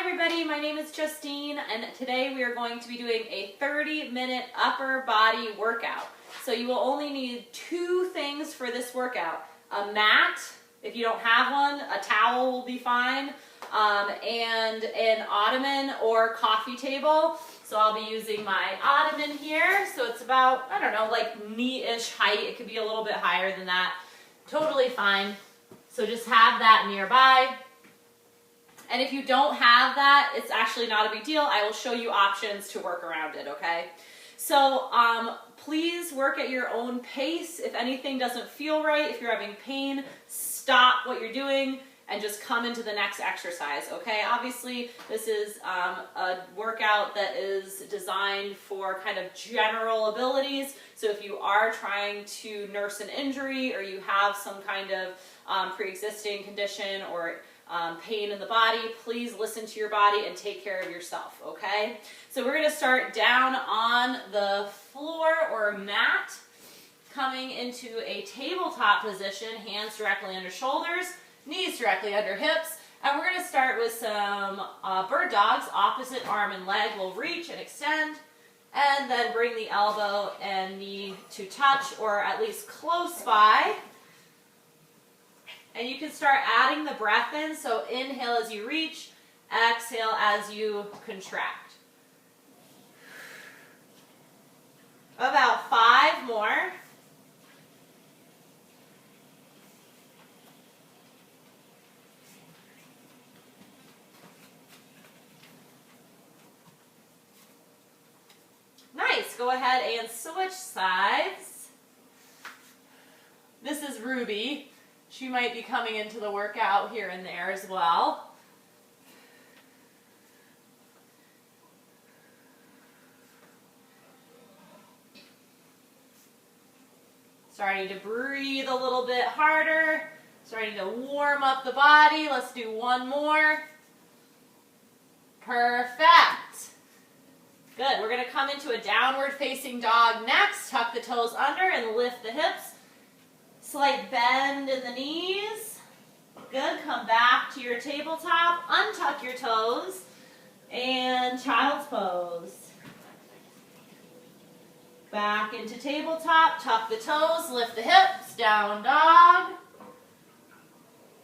everybody, my name is Justine and today we are going to be doing a 30-minute upper body workout. So you will only need two things for this workout. A mat, if you don't have one, a towel will be fine, and an ottoman or coffee table. So I'll be using my ottoman here. So it's about, I don't know, like knee-ish height. It could be a little bit higher than that. Totally fine. So just have that nearby. And if you don't have that, it's actually not a big deal. I will show you options to work around it, okay? So please work at your own pace. If anything doesn't feel right, if you're having pain, stop what you're doing and just come into the next exercise, okay? Obviously, this is a workout that is designed for kind of general abilities. So if you are trying to nurse an injury or you have some kind of pre-existing condition or pain in the body, please listen to your body and take care of yourself, okay? So we're going to start down on the floor or mat, coming into a tabletop position, hands directly under shoulders, knees directly under hips, and we're going to start with some bird dogs. Opposite arm and leg will reach and extend, and then bring the elbow and knee to touch or at least close by. And you can start adding the breath in, so inhale as you reach, exhale as you contract. About 5 more. Nice, go ahead and switch sides. This is Ruby. She might be coming into the workout here and there as well. Starting to breathe a little bit harder. Starting to warm up the body. Let's do one more. Perfect. Good. We're going to come into a downward facing dog next. Tuck the toes under and lift the hips. Slight bend in the knees. Good. Come back to your tabletop. Untuck your toes. And child's pose. Back into tabletop. Tuck the toes. Lift the hips. Down dog.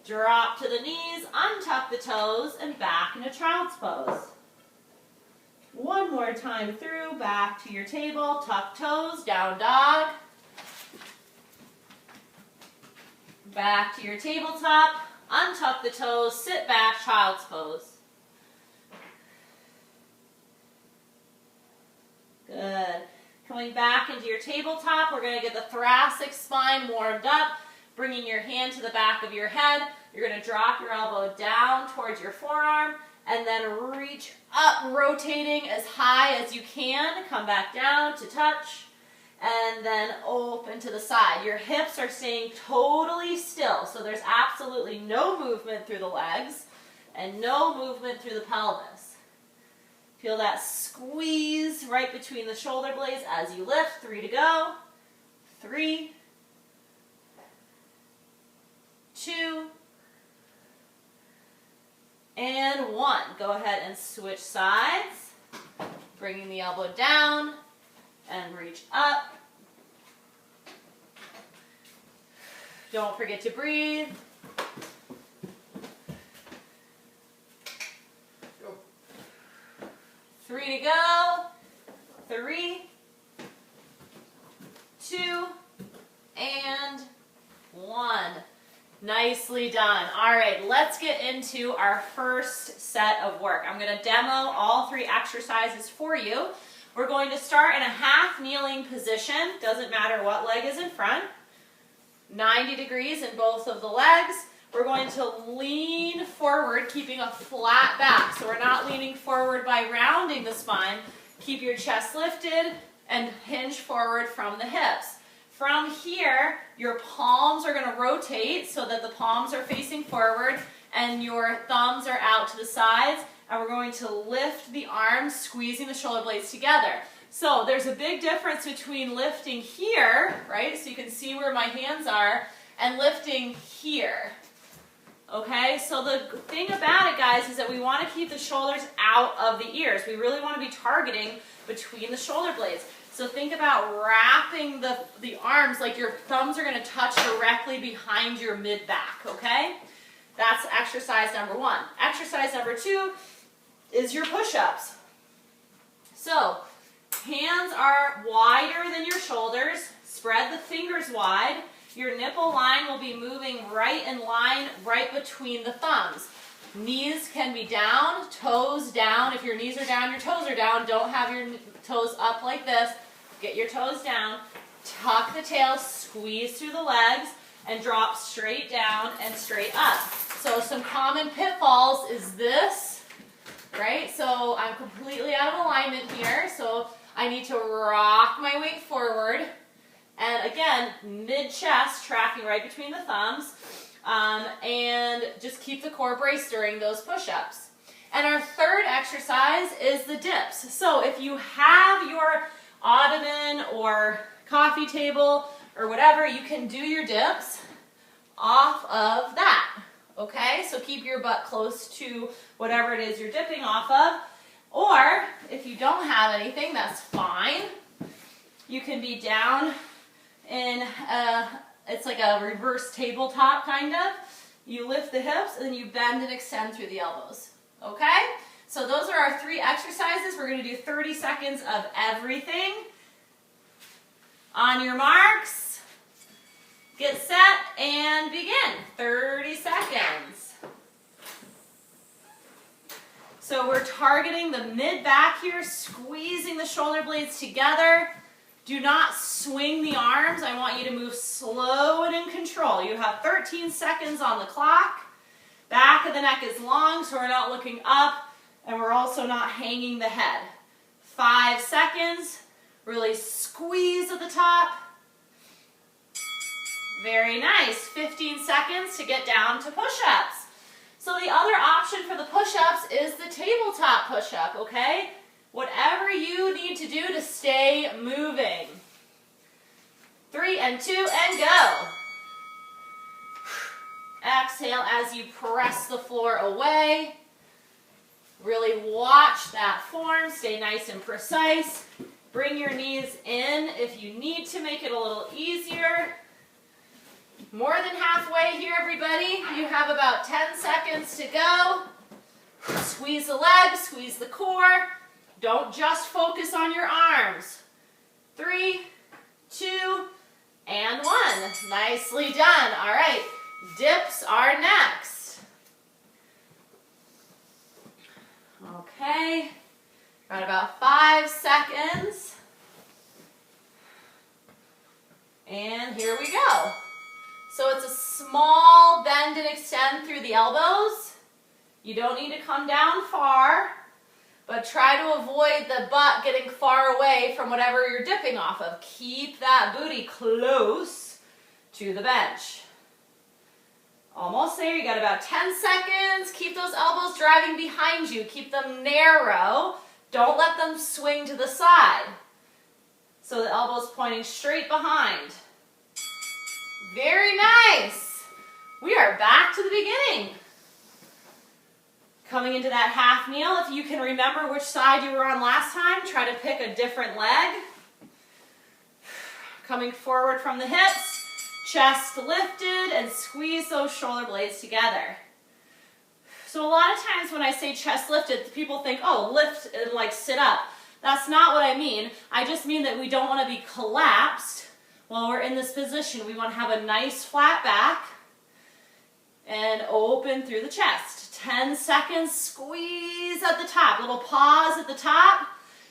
Drop to the knees. Untuck the toes. And back into child's pose. One more time through. Back to your table. Tuck toes. Down dog. Back to your tabletop, untuck the toes, sit back, child's pose. Good. Coming back into your tabletop, we're going to get the thoracic spine warmed up, bringing your hand to the back of your head. You're going to drop your elbow down towards your forearm, and then reach up, rotating as high as you can. Come back down to touch. And then open to the side. Your hips are staying totally still, so there's absolutely no movement through the legs and no movement through the pelvis. Feel that squeeze right between the shoulder blades as you lift. 3 to go. 3, 2, and 1. Go ahead and switch sides, bringing the elbow down and reach up. Don't forget to breathe. Go. 3 to go. 3, 2, and 1. Nicely done. All right, let's get into our first set of work. I'm going to demo all 3 exercises for you. We're going to start in a half kneeling position. Doesn't matter what leg is in front. 90 degrees in both of the legs. We're going to lean forward, keeping a flat back. So we're not leaning forward by rounding the spine. Keep your chest lifted and hinge forward from the hips. From here, your palms are going to rotate so that the palms are facing forward and your thumbs are out to the sides. And we're going to lift the arms, squeezing the shoulder blades together. So there's a big difference between lifting here, right? So you can see where my hands are, and lifting here. Okay, so the thing about it, guys, is that we want to keep the shoulders out of the ears. We really want to be targeting between the shoulder blades. So think about wrapping the arms like your thumbs are going to touch directly behind your mid-back, okay? That's exercise number 1. Exercise number 2 is your push-ups. So, hands are wider than your shoulders. Spread the fingers wide. Your nipple line will be moving right in line right between the thumbs. Knees can be down, toes down. If your knees are down, your toes are down. Don't have your toes up like this. Get your toes down. Tuck the tail, squeeze through the legs, and drop straight down and straight up. So some common pitfalls is this, right? So I'm completely out of alignment here. So I need to rock my weight forward. And again, mid-chest, tracking right between the thumbs. And just keep the core braced during those push-ups. And our third exercise is the dips. So if you have your ottoman or coffee table or whatever, you can do your dips off of that. Okay, so keep your butt close to whatever it is you're dipping off of. Or if you don't have anything, that's fine. You can be down in it's like a reverse tabletop kind of. You lift the hips and then you bend and extend through the elbows. Okay? So those are our 3 exercises. We're going to do 30 seconds of everything. On your marks, get set, and begin. 30 seconds. So we're targeting the mid-back here, squeezing the shoulder blades together. Do not swing the arms. I want you to move slow and in control. You have 13 seconds on the clock. Back of the neck is long, so we're not looking up, and we're also not hanging the head. 5 seconds. Really squeeze at the top. Very nice. 15 seconds to get down to push-ups. So the other option for the push-ups is the tabletop push-up, okay? Whatever you need to do to stay moving. 3 and 2 and go. Exhale as you press the floor away. Really watch that form. Stay nice and precise. Bring your knees in if you need to make it a little easier. More than halfway here, everybody. You have about 10 seconds to go. Squeeze the legs, squeeze the core. Don't just focus on your arms. 3, 2, and 1. Nicely done. All right, dips are next. Okay, got about 5 seconds. And here we go. So it's a small bend and extend through the elbows. You don't need to come down far, but try to avoid the butt getting far away from whatever you're dipping off of. Keep that booty close to the bench. Almost there. You got about 10 seconds. Keep those elbows driving behind you. Keep them narrow. Don't let them swing to the side. So the elbows pointing straight behind. Very nice. We are back to the beginning. Coming into that half kneel, if you can remember which side you were on last time, try to pick a different leg. Coming forward from the hips, chest lifted, and squeeze those shoulder blades together. So a lot of times when I say chest lifted, people think, oh, lift and like sit up. That's not what I mean. I just mean that we don't want to be collapsed while we're in this position. We want to have a nice flat back and open through the chest. 10 seconds, squeeze at the top. Little pause at the top.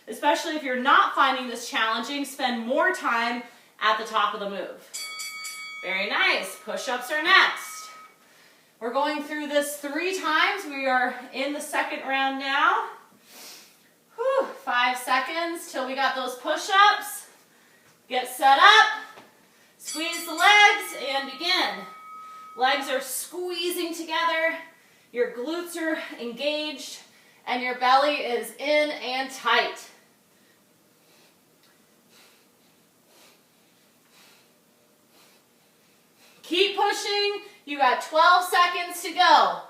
Especially if you're not finding this challenging, spend more time at the top of the move. Very nice. Push-ups are next. We're going through this 3 times. We are in the second round now. 5 seconds till we got those push-ups. Get set up. Squeeze the legs and begin. Legs are squeezing together. Your glutes are engaged and your belly is in and tight. Keep pushing. You got 12 seconds to go.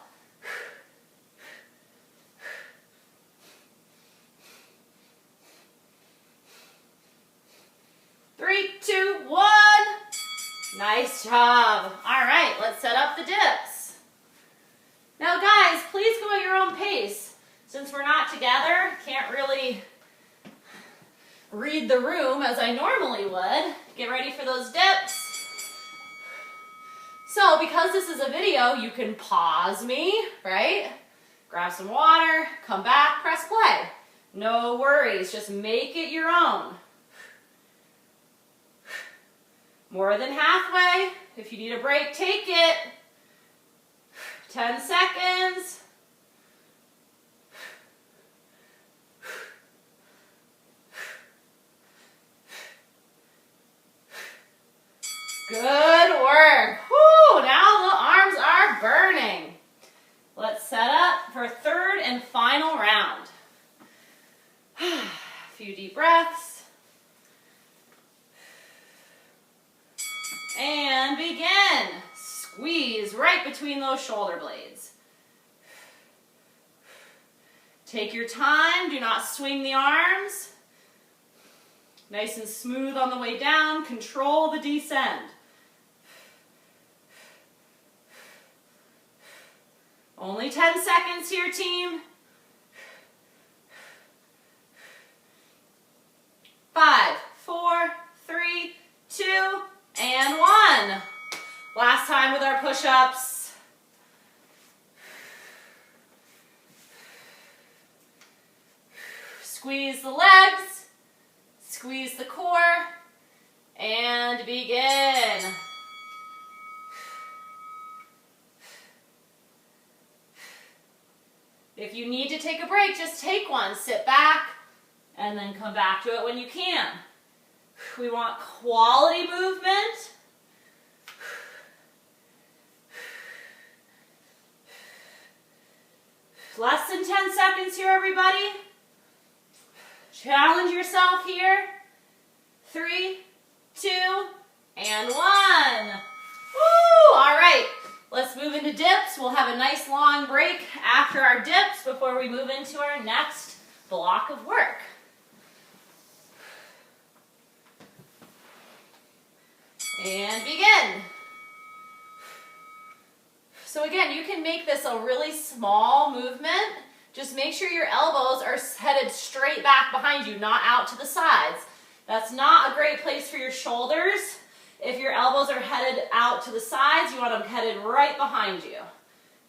3, 2, 1. Nice job. All right, let's set up the dips. Now guys, please go at your own pace. Since we're not together, can't really read the room as I normally would. Get ready for those dips. So because this is a video, you can pause me, right? Grab some water, come back, press play. No worries, just make it your own. More than halfway. If you need a break, take it. 10 seconds. Good work. Whew, now the arms are burning. Let's set up for third and final round. A few deep breaths. And begin. Squeeze right between those shoulder blades. Take your time. Do not swing the arms. Nice and smooth on the way down. Control the descend. Only 10 seconds here, team. 5, 4, 3, 2, and 1. Last time with our push-ups. Squeeze the legs, squeeze the core, and begin. If you need to take a break, just take one. Sit back, and then come back to it when you can. We want quality movement. Less than 10 seconds here, everybody. Challenge yourself here. 3, 2, and 1. Woo! All right, let's move into dips. We'll have a nice long break after our dips before we move into our next block of work. And begin. So again, you can make this a really small movement. Just make sure your elbows are headed straight back behind you, not out to the sides. That's not a great place for your shoulders. If your elbows are headed out to the sides, you want them headed right behind you.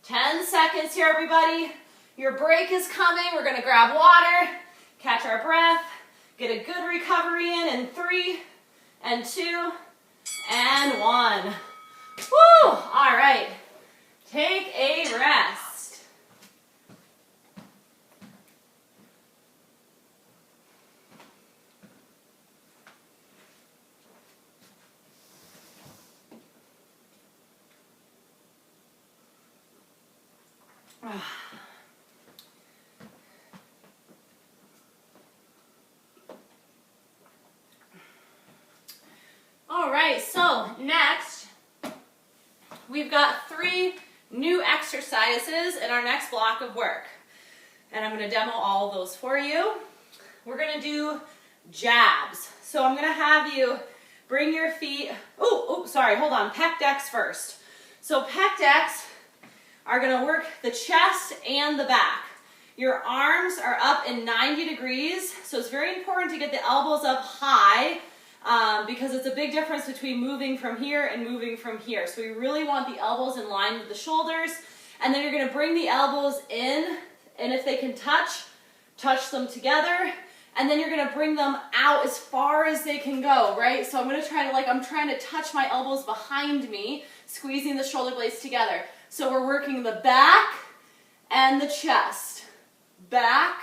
10 seconds here, everybody. Your break is coming. We're going to grab water, catch our breath, get a good recovery in 3, and 2, and 1. Woo! All right. Take a rest. All right, so next, we've got 3 new exercises in our next block of work. And I'm going to demo all of those for you. We're going to do jabs. So I'm going to have you bring your feet, pec decks first. So pec decks are going to work the chest and the back. Your arms are up in 90 degrees, so it's very important to get the elbows up high because it's a big difference between moving from here and moving from here. So we really want the elbows in line with the shoulders, and then you're going to bring the elbows in, and if they can touch them together, and then you're going to bring them out as far as they can go, right? So I'm going to try to, I'm trying to touch my elbows behind me, squeezing the shoulder blades together. So we're working the back and the chest. Back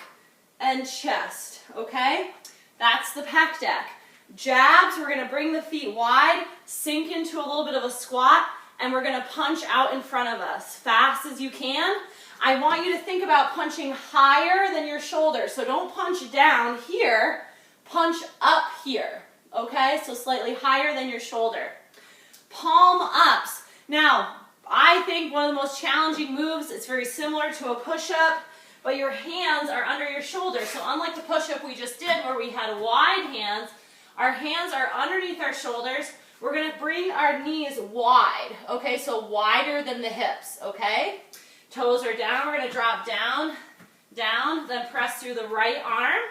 and chest, okay? That's the pec deck. Jabs, we're going to bring the feet wide, sink into a little bit of a squat, and we're going to punch out in front of us fast as you can. I want you to think about punching higher than your shoulder. So don't punch down here, punch up here, okay? So slightly higher than your shoulder. palm ups. Now, I think one of the most challenging moves, it's very similar to a push-up, but your hands are under your shoulders. So unlike the push-up we just did where we had wide hands, our hands are underneath our shoulders. We're gonna bring our knees wide, okay? So wider than the hips, okay? Toes are down, we're gonna drop down, down, then press through the right arm,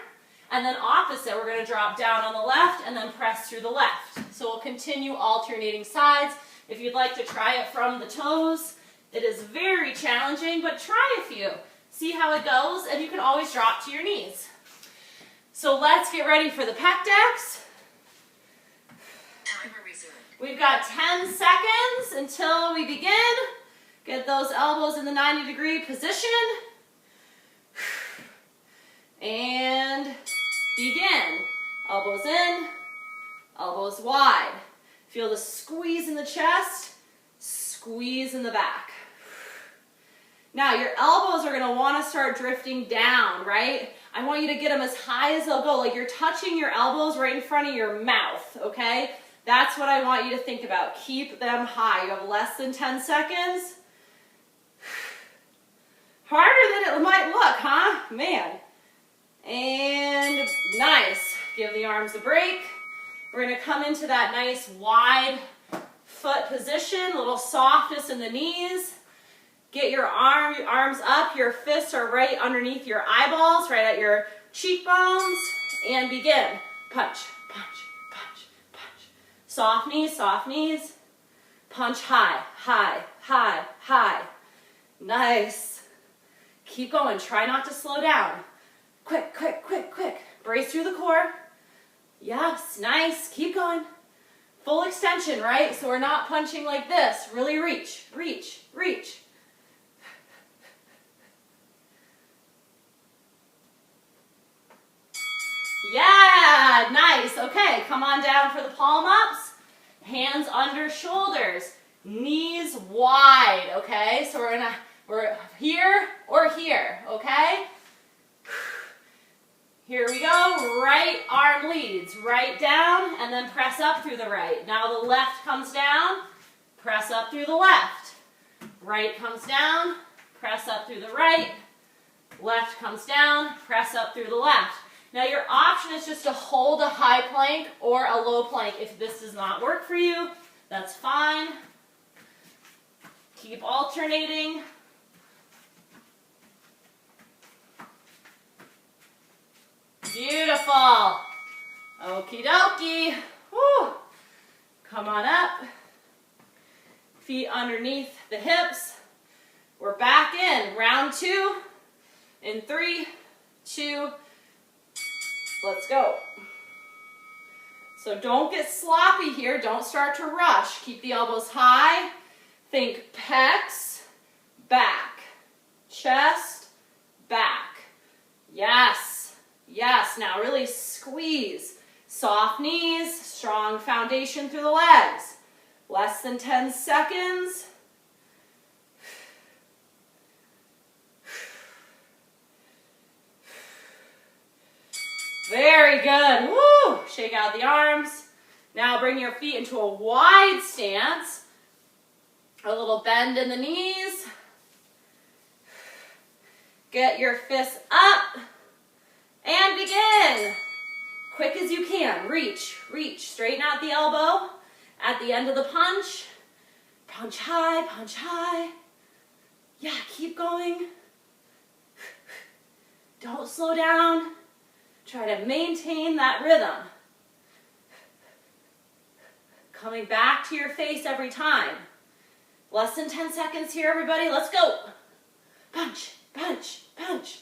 and then opposite, we're gonna drop down on the left and then press through the left. So we'll continue alternating sides. If you'd like to try it from the toes, it is very challenging, but try a few. See how it goes, and you can always drop to your knees. So let's get ready for the pec decks. Timer resumed. We've got 10 seconds until we begin. Get those elbows in the 90-degree position. And begin. Elbows in, elbows wide. Feel the squeeze in the chest, squeeze in the back. Now your elbows are gonna wanna start drifting down, right? I want you to get them as high as they'll go, like you're touching your elbows right in front of your mouth, okay? That's what I want you to think about. Keep them high. You have less than 10 seconds. Harder than it might look, huh? Man. And nice. Give the arms a break. We're gonna come into that nice wide foot position, a little softness in the knees. Get your arms up, your fists are right underneath your eyeballs, right at your cheekbones, and begin. Punch, punch, punch, punch. Soft knees, punch high, high, high, high. Nice. Keep going, try not to slow down. Quick, quick, quick, quick. Brace through the core. Yes, nice, keep going. Full extension, right? So we're not punching like this. Really reach, reach, reach. Yeah, nice. Okay, come on down for the palm ups. Hands under shoulders. Knees wide, okay? So we're here or here, okay? Here we go. Right arm leads. Right down and then press up through the right. Now the left comes down. Press up through the left. Right comes down. Press up through the right. Left comes down. Press up through the left. Now your option is just to hold a high plank or a low plank. If this does not work for you, that's fine. Keep alternating. Beautiful. Okie dokie. Woo. Come on up. Feet underneath the hips. We're back in round 2 in 3, 2, let's go. So don't get sloppy here. Don't start to rush. Keep the elbows high. Think pecs, back, chest, back. Yes, yes. Now really squeeze. Soft knees, strong foundation through the legs. Less than 10 seconds. Very good. Woo! Shake out the arms. Now bring your feet into a wide stance. A little bend in the knees. Get your fists up and begin. Quick as you can. Reach, reach. Straighten out the elbow at the end of the punch. Punch high, punch high. Yeah, keep going. Don't slow down. Try to maintain that rhythm. Coming back to your face every time. Less than 10 seconds here, everybody. Let's go. Punch, punch, punch.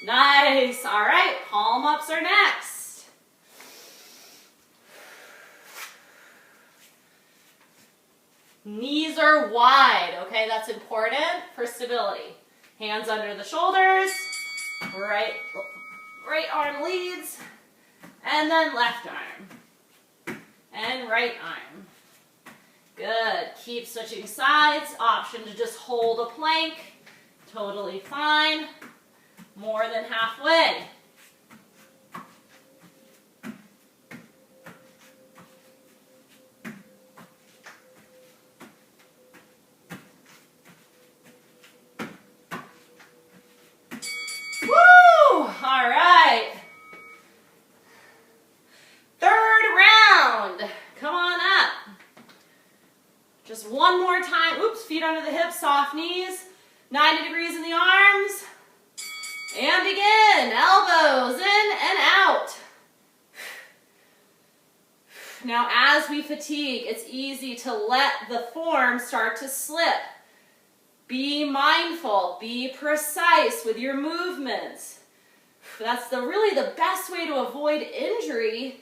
Nice. All right, palm ups are next. Knees are wide, okay? That's important for stability. Hands under the shoulders. Right arm leads. And then left arm. And right arm. Good. Keep switching sides. Option to just hold a plank. Totally fine. More than halfway. under the hips, soft knees, 90 degrees in the arms. And begin. Elbows in and out. Now as we fatigue, it's easy to let the form start to slip. Be mindful, be precise with your movements. That's really the best way to avoid injury,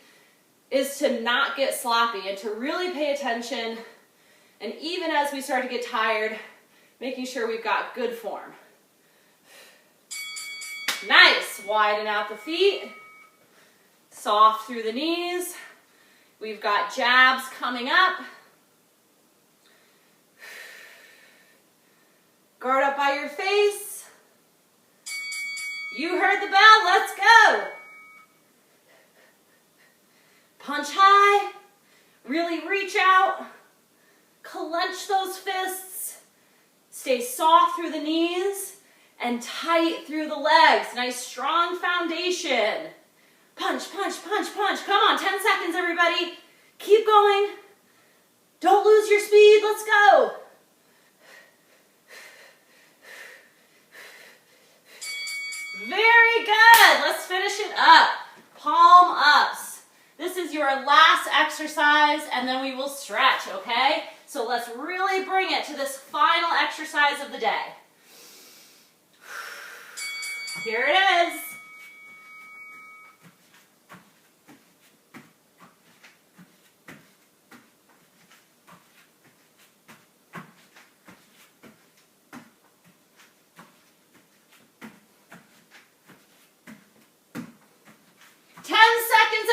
is to not get sloppy and to really pay attention. And even as we start to get tired, making sure we've got good form. Nice. Widen out the feet. Soft through the knees. We've got jabs coming up. Guard up by your face. You heard the bell. Let's go. Punch high. Really reach out. Clench those fists. Stay soft through the knees and tight through the legs. Nice strong foundation. Punch, punch, punch, punch. Come on, 10 seconds, everybody. Keep going. Don't lose your speed. Let's go. Very good. Let's finish it up. Palm ups. This is your last exercise, and then we will stretch, okay? So let's really bring it to this final exercise of the day. Here it is.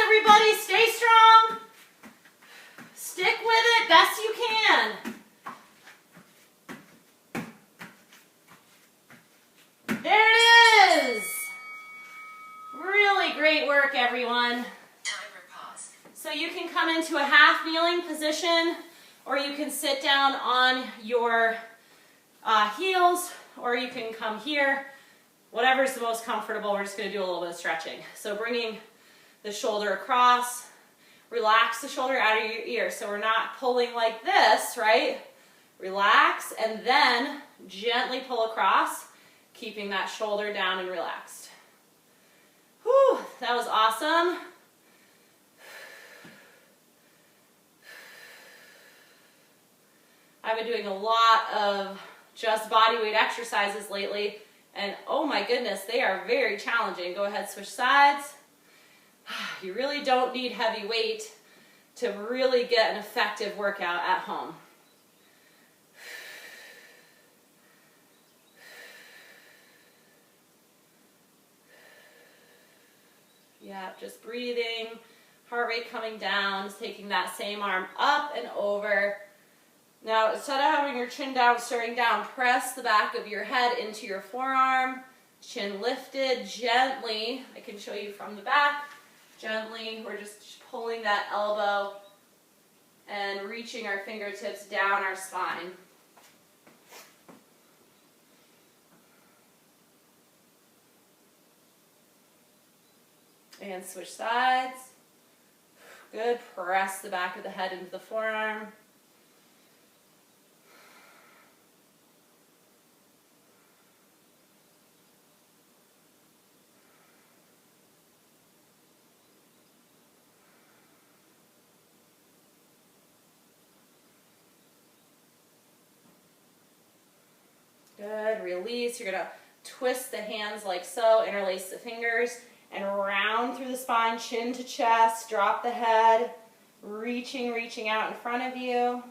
Everybody, stay strong. Stick with it best you can. There it is. Really great work, everyone. Timer pause. So you can come into a half kneeling position, or you can sit down on your heels, or you can come here. Whatever's the most comfortable. We're just going to do a little bit of stretching. So bringing the shoulder across, relax the shoulder out of your ear. So we're not pulling like this, right? Relax and then gently pull across, keeping that shoulder down and relaxed. Whew, that was awesome. I've been doing a lot of just body weight exercises lately, and oh my goodness, they are very challenging. Go ahead, switch sides. You really don't need heavy weight to really get an effective workout at home. Yeah, just breathing, heart rate coming down, just taking that same arm up and over. Now, instead of having your chin down, staring down, press the back of your head into your forearm, chin lifted gently. I can show you from the back. Gently, we're just pulling that elbow and reaching our fingertips down our spine. And switch sides. Good. Press the back of the head into the forearm. Good, release. You're going to twist the hands like so, interlace the fingers, and round through the spine, chin to chest, drop the head, reaching out in front of you.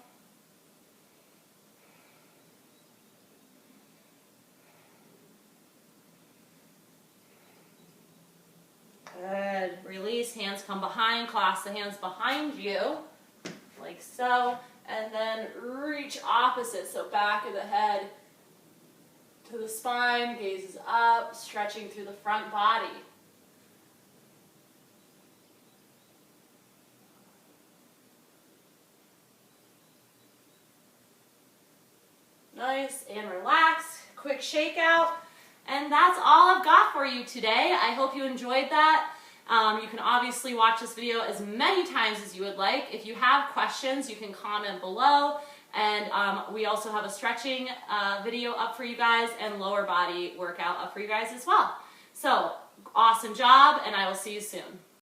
Good, release, hands come behind, clasp the hands behind you, like so, and then reach opposite, so back of the head to the spine, gazes up, stretching through the front body. Nice, and relax, quick shake out. And that's all I've got for you today. I hope you enjoyed that. You can obviously watch this video as many times as you would like. If you have questions, you can comment below. And we also have a stretching video up for you guys and lower body workout up for you guys as well. So, awesome job, and I will see you soon.